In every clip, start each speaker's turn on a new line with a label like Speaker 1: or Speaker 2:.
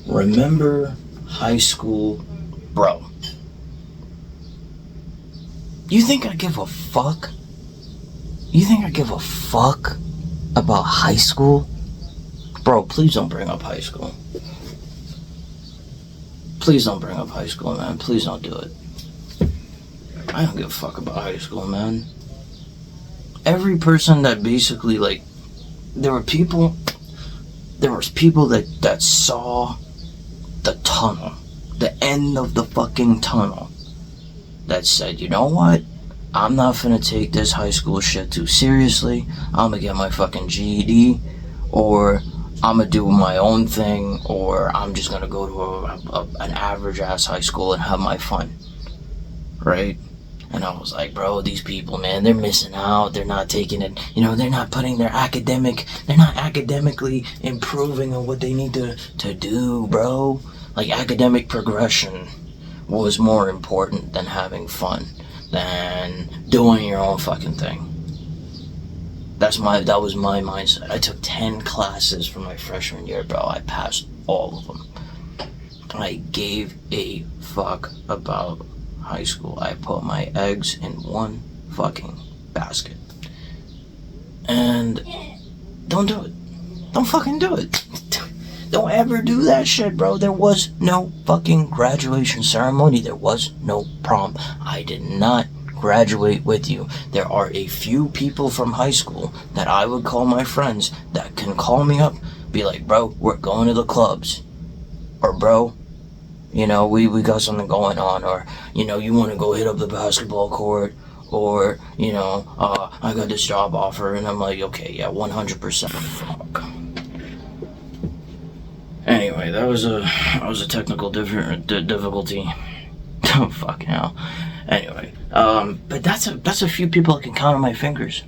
Speaker 1: Remember high school, bro. You think I give a fuck? You think I give a fuck about high school? Bro, please don't bring up high school. Please don't bring up high school, man. Please don't do it. I don't give a fuck about high school, man. Every person that basically, like, there was people that saw the tunnel, the end of the fucking tunnel, that said, you know what? I'm not finna take this high school shit too seriously. I'm gonna get my fucking GED, or I'm gonna do my own thing, or I'm just gonna go to an average ass high school and have my fun. Right? And I was like, bro, these people, man, they're missing out. They're not taking it, they're not putting they're not academically improving on what they need to do, bro. Like, academic progression was more important than having fun, than doing your own fucking thing. That was my mindset. I took 10 classes from my freshman year, bro. I passed all of them. I gave a fuck about high school. I put my eggs in one fucking basket. And don't do it. Don't fucking do it. Don't ever do that shit, bro. There was no fucking graduation ceremony. There was no prom. I did not graduate with you. There are a few people from high school that I would call my friends that can call me up, be like, bro, we're going to the clubs. Or, bro, we got something going on. Or, you want to go hit up the basketball court. Or, I got this job offer. And I'm like, okay, yeah, 100%. Fuck. Anyway, that was a technical difficulty. Oh, fucking hell. Anyway, but that's a few people I can count on my fingers.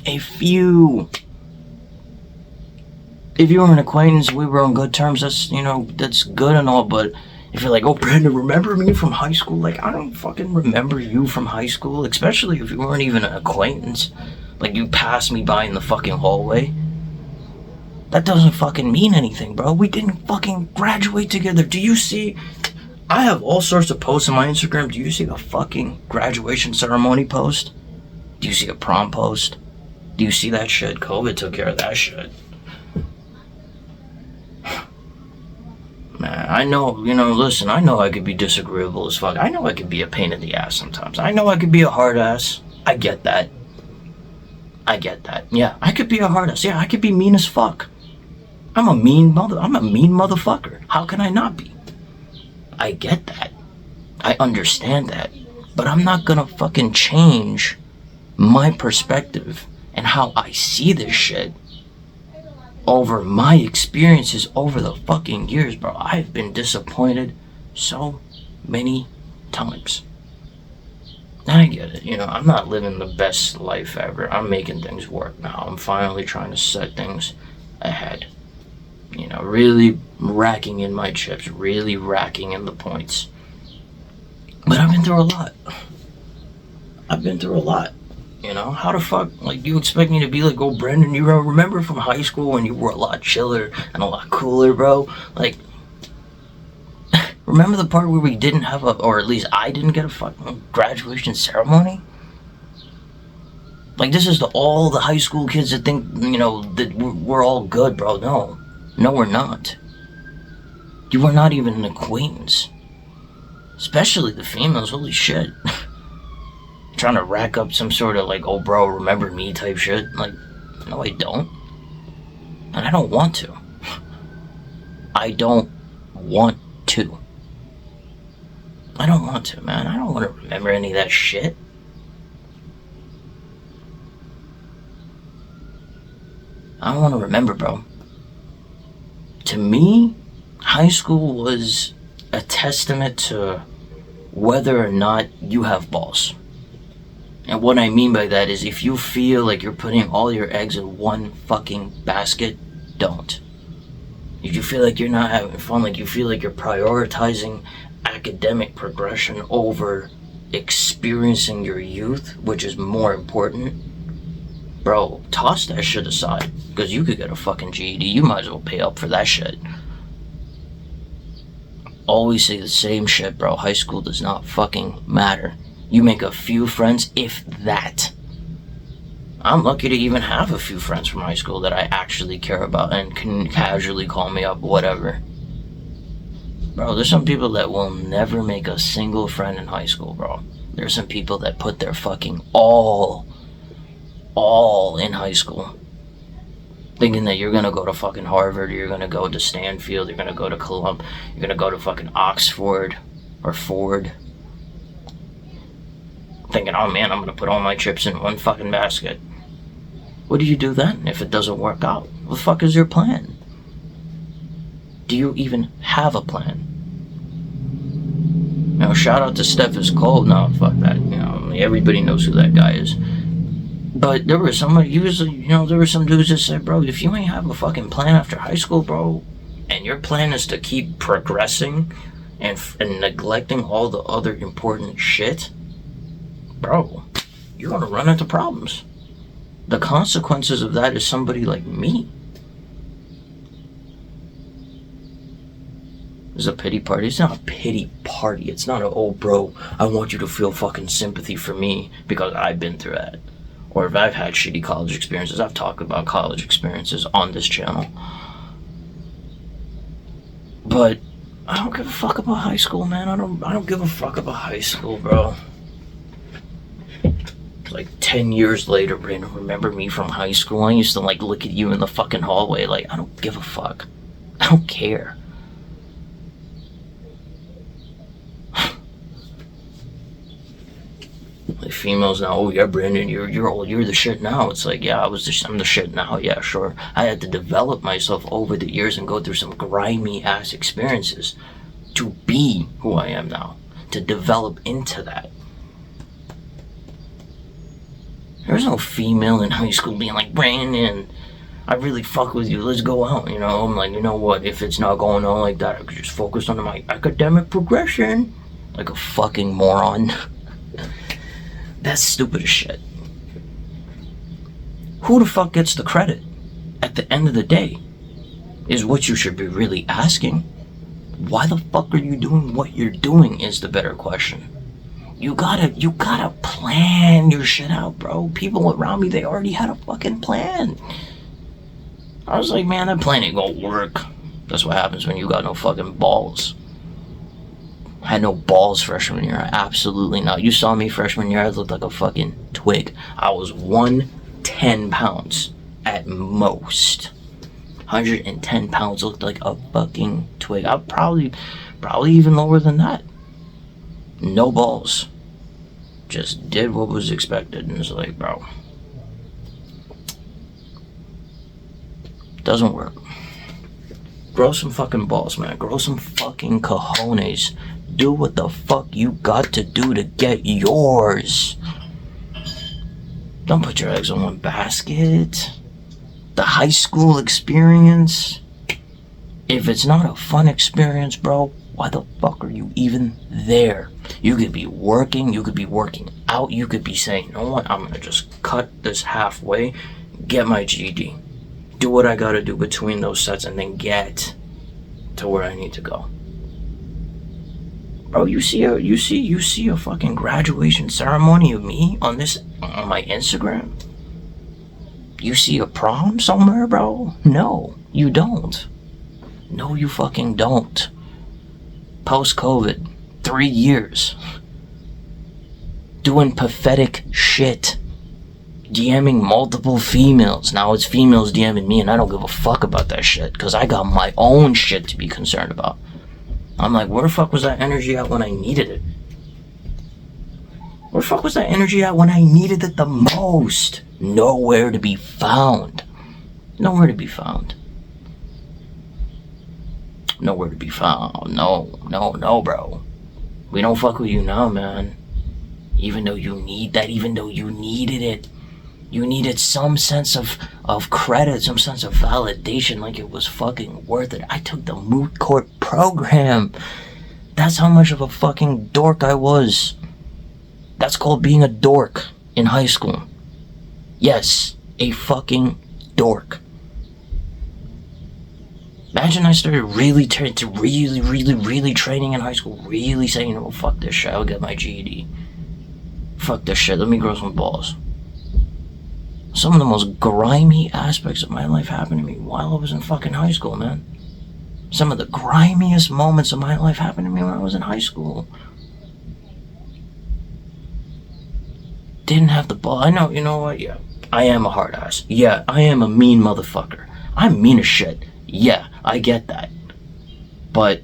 Speaker 1: A few. If you were an acquaintance, we were on good terms, that's good and all, but if you're like, oh, Brandon, remember me from high school? Like, I don't fucking remember you from high school, especially if you weren't even an acquaintance. Like, you passed me by in the fucking hallway. That doesn't fucking mean anything, bro. We didn't fucking graduate together. Do you see? I have all sorts of posts on my Instagram. Do you see a fucking graduation ceremony post? Do you see a prom post? Do you see that shit? COVID took care of that shit. Man, I know, listen, I know I could be disagreeable as fuck. I know I could be a pain in the ass sometimes. I know I could be a hard ass. I get that. Yeah, I could be a hard ass. Yeah, I could be mean as fuck. I'm a mean motherfucker. How can I not be? I get that. I understand that. But I'm not gonna fucking change my perspective and how I see this shit over my experiences over the fucking years, bro. I've been disappointed so many times. And I get it, I'm not living the best life ever. I'm making things work now. I'm finally trying to set things ahead. Really racking in my chips, really racking in the points. But I've been through a lot. How the fuck, you expect me to be like, oh, Brendan, you remember from high school when you were a lot chiller and a lot cooler, bro? Like, remember the part where we didn't have or at least I didn't get a fucking graduation ceremony? Like, this is all the high school kids that think, that we're all good, bro. No, we're not. You were not even an acquaintance. Especially the females, holy shit. Trying to rack up some sort of oh, bro, remember me type shit. Like, no, I don't. And I don't want to. I don't want to. I don't want to, man. I don't want to remember any of that shit. I don't want to remember, bro. To me, high school was a testament to whether or not you have balls. And what I mean by that is, if you feel like you're putting all your eggs in one fucking basket, don't. If you feel like you're not having fun, like you feel like you're prioritizing academic progression over experiencing your youth, which is more important, bro, toss that shit aside. Because you could get a fucking GED. You might as well pay up for that shit. always say the same shit, bro. High school does not fucking matter. You make a few friends, if that. I'm lucky to even have a few friends from high school that I actually care about and can casually call me up, whatever. Bro, there's some people that will never make a single friend in high school, bro. There's some people that put their fucking all in high school. Thinking that you're gonna go to fucking Harvard, or you're gonna go to Stanfield, you're gonna go to Columbia, you're gonna go to fucking Oxford or Ford. Thinking, oh man, I'm gonna put all my chips in one fucking basket. What do you do then if it doesn't work out? What the fuck is your plan? Do you even have a plan? You know, shout out to Steph is Cold. No, fuck that. You know, everybody knows who that guy is. But there was somebody, there were some dudes that said, bro, if you ain't have a fucking plan after high school, bro, and your plan is to keep progressing and neglecting all the other important shit, bro, you're gonna run into problems. The consequences of that is somebody like me. It's a pity party. It's not a pity party. It's not a, oh, bro, I want you to feel fucking sympathy for me because I've been through that. Or if I've had shitty college experiences. I've talked about college experiences on this channel. But I don't give a fuck about high school, man. I don't give a fuck about high school, bro. Like 10 years later, Brandon, remember me from high school? I used to like look at you in the fucking hallway like, I don't give a fuck. I don't care. Like females now, oh yeah, Brandon, you're old, you're the shit now. It's like, yeah, I'm the shit now, yeah, sure. I had to develop myself over the years and go through some grimy ass experiences to be who I am now, to develop into that. There's no female in high school being like, Brandon, I really fuck with you, let's go out, you know? I'm like, you know what, if it's not going on like that, I could just focus on my academic progression. Like a fucking moron. That's stupid as shit. Who the fuck gets the credit? At the end of the day, is what you should be really asking. Why the fuck are you doing what you're doing is the better question. You gotta plan your shit out, bro. People around me, they already had a fucking plan. I was like, man, that plan ain't gonna work. That's what happens when you got no fucking balls. I had no balls freshman year. Absolutely not. You saw me freshman year, I looked like a fucking twig. I was 110 pounds at most. 110 pounds, looked like a fucking twig. I'm probably even lower than that. No balls. Just did what was expected. And it's like, bro, doesn't work. Grow some fucking balls, man. Grow some fucking cojones. Do what the fuck you got to do to get yours. Don't put your eggs in one basket. The high school experience, if it's not a fun experience, bro, why the fuck are you even there? You could be working, you could be working out, you could be saying, you know what, I'm gonna just cut this halfway, get my GED, do what I gotta do between those sets, and then get to where I need to go. Bro, you see a fucking graduation ceremony of me on my Instagram? You see a prom somewhere, bro? No, you don't. No, you fucking don't. Post-COVID, 3 years. Doing pathetic shit. DMing multiple females. Now it's females DMing me and I don't give a fuck about that shit because I got my own shit to be concerned about. I'm like, where the fuck was that energy at when I needed it? Where the fuck was that energy at when I needed it the most? Nowhere to be found. Nowhere to be found. Nowhere to be found. No, bro. We don't fuck with you now, man. Even though you need that, even though you needed it. You needed some sense of credit, some sense of validation, like it was fucking worth it. I took the moot court program. That's how much of a fucking dork I was. That's called being a dork in high school. Yes, a fucking dork. Imagine I started really training in high school, really saying, oh, fuck this shit, I'll get my GED. Fuck this shit, let me grow some balls. Some of the most grimy aspects of my life happened to me while I was in fucking high school, man. Some of the grimiest moments of my life happened to me when I was in high school. Didn't have the ball. I know, you know what? Yeah, I am a hard ass. Yeah, I am a mean motherfucker. I'm mean as shit. Yeah, I get that. But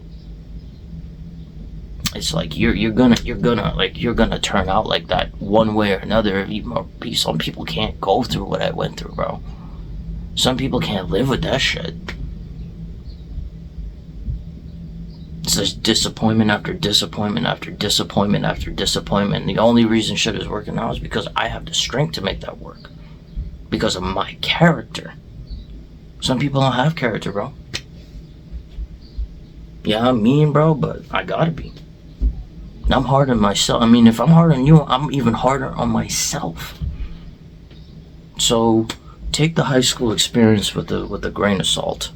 Speaker 1: it's like you're gonna turn out like that one way or another. Some people can't go through what I went through, bro. Some people can't live with that shit. It's just disappointment after disappointment after disappointment after disappointment. And the only reason shit is working out is because I have the strength to make that work. Because of my character. Some people don't have character, bro. Yeah, I'm mean, bro, but I gotta be. I'm hard on myself. I mean, if I'm hard on you, I'm even harder on myself. So, take the high school experience with a grain of salt.